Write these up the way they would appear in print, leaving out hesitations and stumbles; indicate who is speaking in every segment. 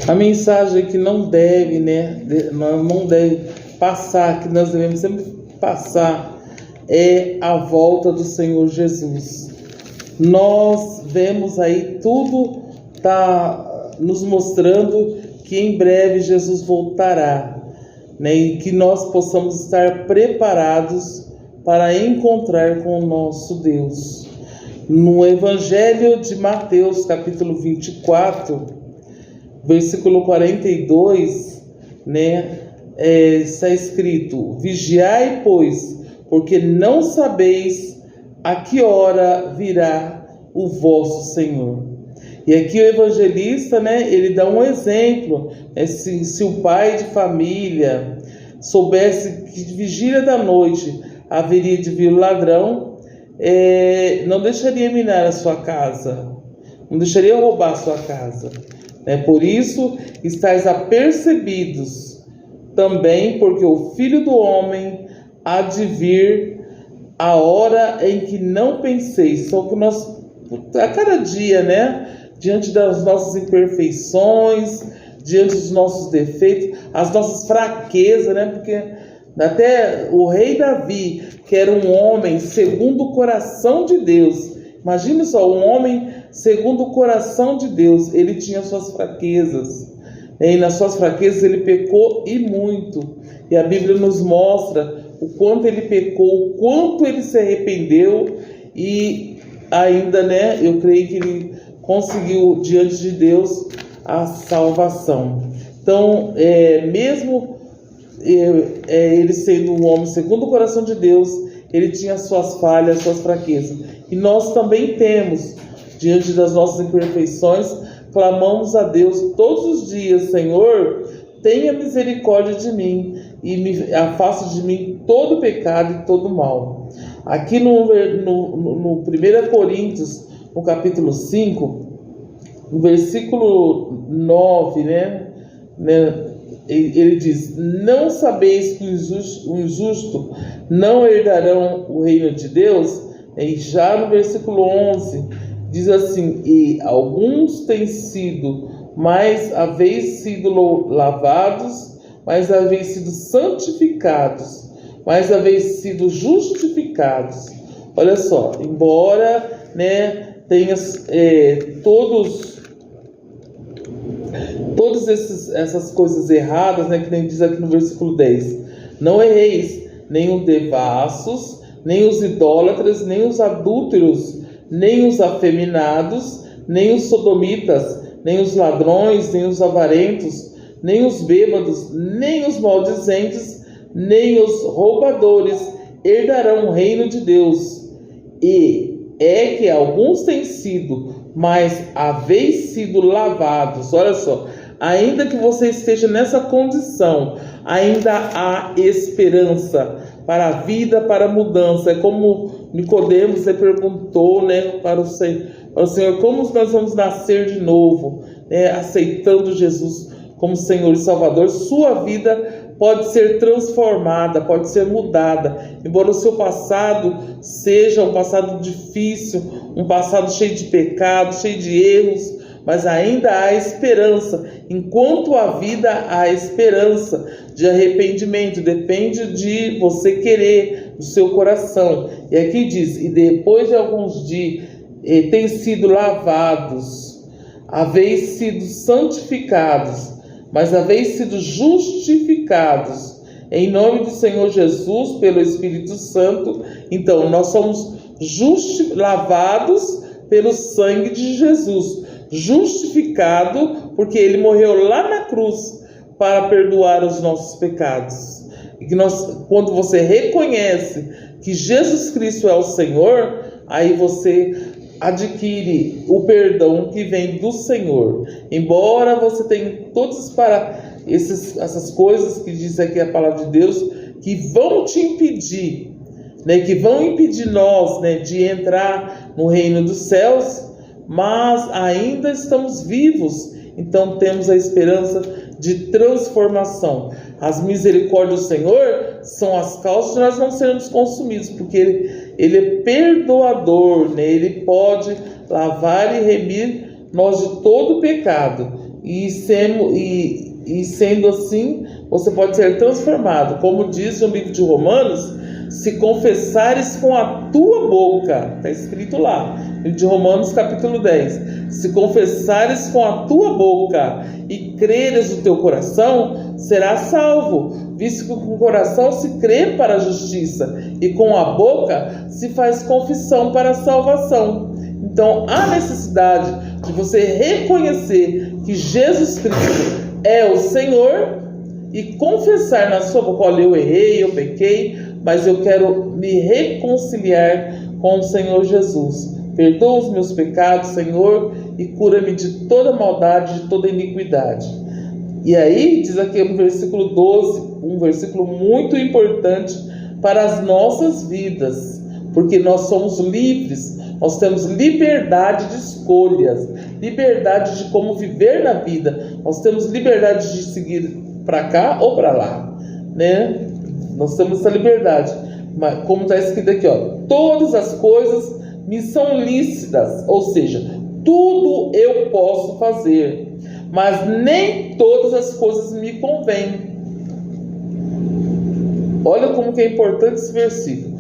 Speaker 1: A mensagem que não deve, não deve passar, que nós devemos sempre passar, é a volta do Senhor Jesus. Nós vemos aí, tudo está nos mostrando que em breve Jesus voltará, e que nós possamos estar preparados para encontrar com o nosso Deus. No Evangelho de Mateus, capítulo 24, versículo 42, está escrito: vigiai, pois, porque não sabeis a que hora virá o vosso Senhor. E aqui o evangelista, ele dá um exemplo. Se o pai de família soubesse que de vigília da noite haveria de vir o ladrão, não deixaria minar a sua casa, não deixaria roubar a sua casa. Por isso, estáis apercebidos também, porque o Filho do Homem há de vir a hora em que não penseis. Só que nós, a cada dia, diante das nossas imperfeições, diante dos nossos defeitos, as nossas fraquezas, porque até o rei Davi, que era um homem segundo o coração de Deus, imagine só, um homem segundo o coração de Deus, ele tinha suas fraquezas, e nas suas fraquezas ele pecou e muito, e a Bíblia nos mostra o quanto ele pecou, o quanto ele se arrependeu, e ainda, eu creio que ele conseguiu diante de Deus a salvação. Então, mesmo ele sendo um homem segundo o coração de Deus, ele tinha suas falhas, suas fraquezas. E nós também temos, diante das nossas imperfeições, clamamos a Deus todos os dias: Senhor, tenha misericórdia de mim e me afasta de mim todo pecado e todo mal. Aqui no 1 Coríntios, no capítulo 5, no versículo 9, ele diz: não sabeis que o injusto não herdarão o reino de Deus? E já no versículo 11 diz assim: e alguns têm sido, mas haveis sido lavados, mas haveis sido santificados, mas haveis sido justificados. Olha só, embora tenha todas essas coisas erradas, que nem diz aqui no versículo 10: não erreis, nem os devassos, nem os idólatras, nem os adúlteros, nem os afeminados, nem os sodomitas, nem os ladrões, nem os avarentos, nem os bêbados, nem os maldizentes, nem os roubadores herdarão o reino de Deus. E é que alguns têm sido, mas haveis sido lavados. Olha só, ainda que você esteja nessa condição, ainda há esperança para a vida, para a mudança. É como Nicodemos perguntou, para o Senhor: como nós vamos nascer de novo, aceitando Jesus como Senhor e Salvador? Sua vida pode ser transformada, pode ser mudada. Embora o seu passado seja um passado difícil, um passado cheio de pecados, cheio de erros, mas ainda há esperança. Enquanto há vida, há esperança de arrependimento. Depende de você querer, do seu coração. E aqui diz: e depois de alguns dias têm sido lavados, haveis sido santificados, mas haveis sido justificados em nome do Senhor Jesus pelo Espírito Santo. Então, nós somos lavados pelo sangue de Jesus, justificado porque ele morreu lá na cruz para perdoar os nossos pecados. E que quando você reconhece que Jesus Cristo é o Senhor, aí você adquire o perdão que vem do Senhor. Embora você tenha todas essas coisas que diz aqui a palavra de Deus, que vão te impedir, que vão impedir nós, de entrar no reino dos céus, mas ainda estamos vivos. Então temos a esperança de transformação. As misericórdias do Senhor são as causas de nós não sermos consumidos, porque Ele é perdoador, Ele pode lavar e remir nós de todo pecado. e sendo assim, você pode ser transformado. Como diz no livro de Romanos, se confessares com a tua boca, está escrito lá, livro de Romanos capítulo 10, se confessares com a tua boca e creres no teu coração, serás salvo, visto que com o coração se crê para a justiça e com a boca se faz confissão para a salvação. Então há necessidade de você reconhecer que Jesus Cristo é o Senhor e confessar na sua boca: olha, eu errei, eu pequei, mas eu quero me reconciliar com o Senhor Jesus. Perdoa os meus pecados, Senhor, e cura-me de toda maldade, de toda iniquidade. E aí, diz aqui no versículo 12, um versículo muito importante para as nossas vidas, porque nós somos livres, nós temos liberdade de escolhas, liberdade de como viver na vida, nós temos liberdade de seguir para cá ou para lá, né? Nós temos essa liberdade, mas como está escrito aqui, ó, todas as coisas me são lícitas, ou seja, tudo eu posso fazer, mas nem todas as coisas me convêm. Olha como que é importante esse versículo.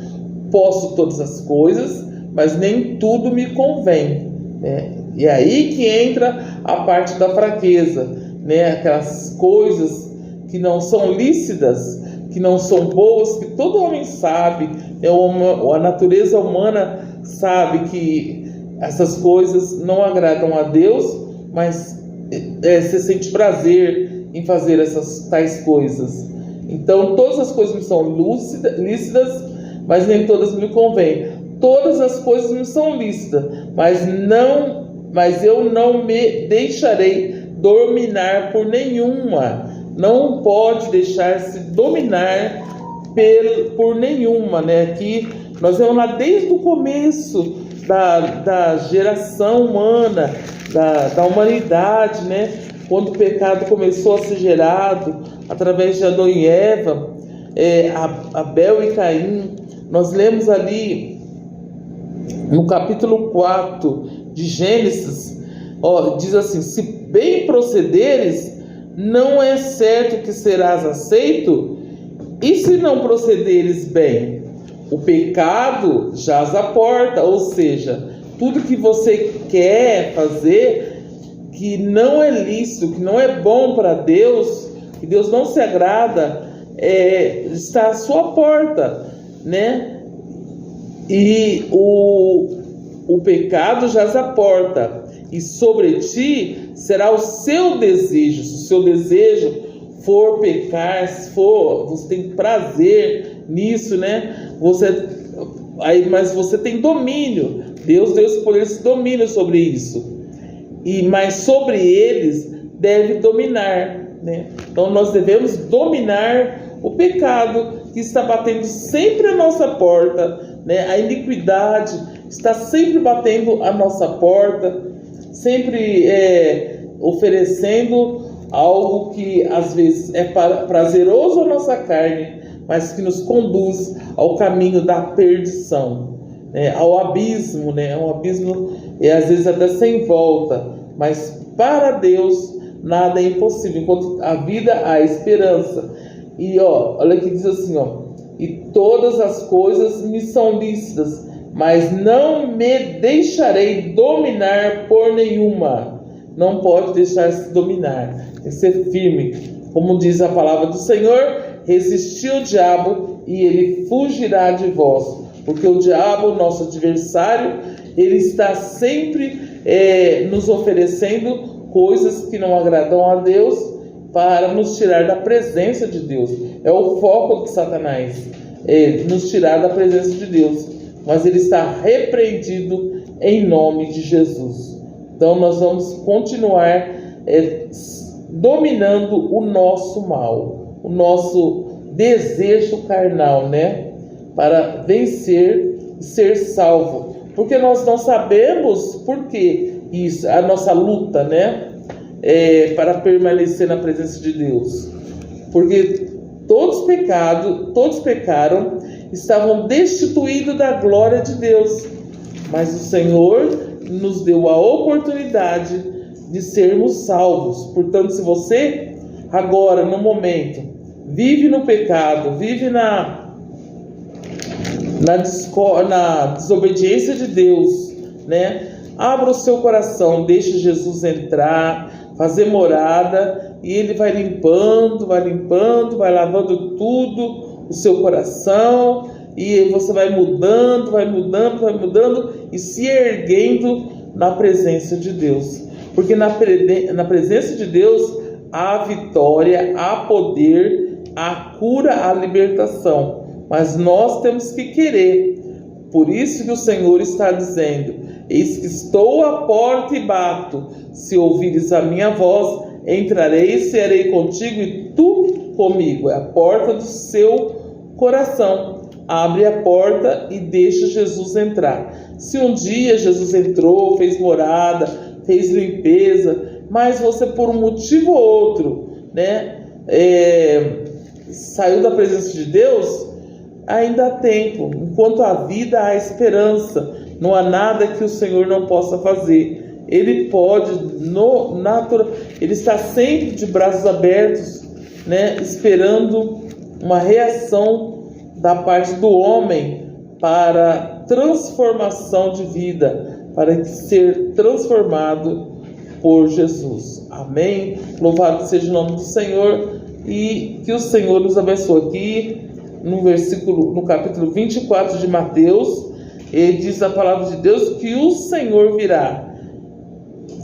Speaker 1: Posso todas as coisas, mas nem tudo me convém, né? E aí que entra a parte da fraqueza, né? Aquelas coisas que não são lícitas, que não são boas, que todo homem sabe, a natureza humana sabe que essas coisas não agradam a Deus, mas você sente prazer em fazer essas tais coisas. Então todas as coisas me são lícitas, mas nem todas me convêm. Todas as coisas me são lícitas, mas eu não me deixarei dominar por nenhuma. Não pode deixar-se dominar por nenhuma, né? Aqui nós vemos lá desde o começo da geração humana, da humanidade, né? Quando o pecado começou a ser gerado através de Adão e Eva, Abel e Caim. Nós lemos ali no capítulo 4 de Gênesis, diz assim: se bem procederes, não é certo que serás aceito, e se não procederes bem, o pecado jaz à porta. Ou seja, tudo que você quer fazer que não é lícito, que não é bom para Deus, que Deus não se agrada, está à sua porta, né? E o pecado jaz à porta, e sobre ti será o seu desejo. Se o seu desejo for pecar, você tem prazer nisso, né? Mas você tem domínio. Deus deu esse poder, esse domínio sobre isso. Mas sobre eles deve dominar, né? Então nós devemos dominar o pecado que está batendo sempre a nossa porta, né? A iniquidade está sempre batendo a nossa porta, sempre oferecendo algo que às vezes é prazeroso à nossa carne, mas que nos conduz ao caminho da perdição, né? Ao abismo, né? Um abismo às vezes até sem volta, mas para Deus nada é impossível. Enquanto a vida há esperança. E olha que diz assim, e todas as coisas me são lícitas, mas não me deixarei dominar por nenhuma. Não pode deixar-se dominar, tem que ser firme. Como diz a palavra do Senhor: resistir ao diabo e ele fugirá de vós. Porque o diabo, nosso adversário, ele está sempre nos oferecendo coisas que não agradam a Deus, para nos tirar da presença de Deus. É o foco de Satanás, nos tirar da presença de Deus. Mas ele está repreendido em nome de Jesus. Então nós vamos continuar dominando o nosso mal, o nosso desejo carnal, né? Para vencer e ser salvo. Porque nós não sabemos por que isso, a nossa luta, né? Para permanecer na presença de Deus. Porque todos pecaram, estavam destituídos da glória de Deus. Mas o Senhor nos deu a oportunidade de sermos salvos. Portanto, se você agora, no momento, vive no pecado, vive na desobediência de Deus, né? Abra o seu coração, deixe Jesus entrar, fazer morada, e Ele vai limpando, vai lavando tudo, o seu coração, e você vai mudando, e se erguendo na presença de Deus. Porque na presença de Deus há vitória, há poder, há cura, há libertação. Mas nós temos que querer. Por isso que o Senhor está dizendo: eis que estou à porta e bato. Se ouvires a minha voz, entrarei e serei contigo e tu comigo. É a porta do seu coração. Abre a porta e deixa Jesus entrar. Se um dia Jesus entrou, fez morada, fez limpeza, mas você por um motivo ou outro, né, saiu da presença de Deus, ainda há tempo. Enquanto há vida, há esperança. Não há nada que o Senhor não possa fazer. Ele pode, Ele está sempre de braços abertos, né, esperando uma reação da parte do homem para transformação de vida, para ser transformado por Jesus. Amém? Louvado seja o nome do Senhor, e que o Senhor nos abençoe. Aqui no capítulo 24 de Mateus, ele diz a palavra de Deus que o Senhor virá.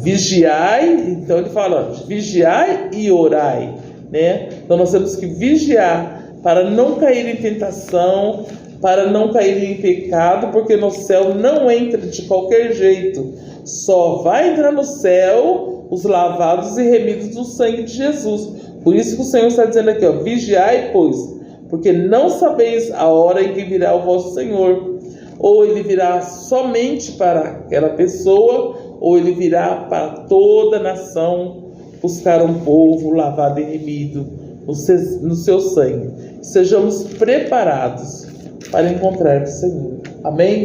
Speaker 1: Vigiai, então ele fala, vigiai e orai, né? Então nós temos que vigiar para não cair em tentação, para não cair em pecado, porque no céu não entra de qualquer jeito. Só vai entrar no céu os lavados e remidos do sangue de Jesus. Por isso que o Senhor está dizendo aqui, vigiai, pois, porque não sabeis a hora em que virá o vosso Senhor. Ou ele virá somente para aquela pessoa, ou ele virá para toda a nação buscar um povo lavado e remido no seu sangue. Sejamos preparados para encontrar o Senhor. Amém?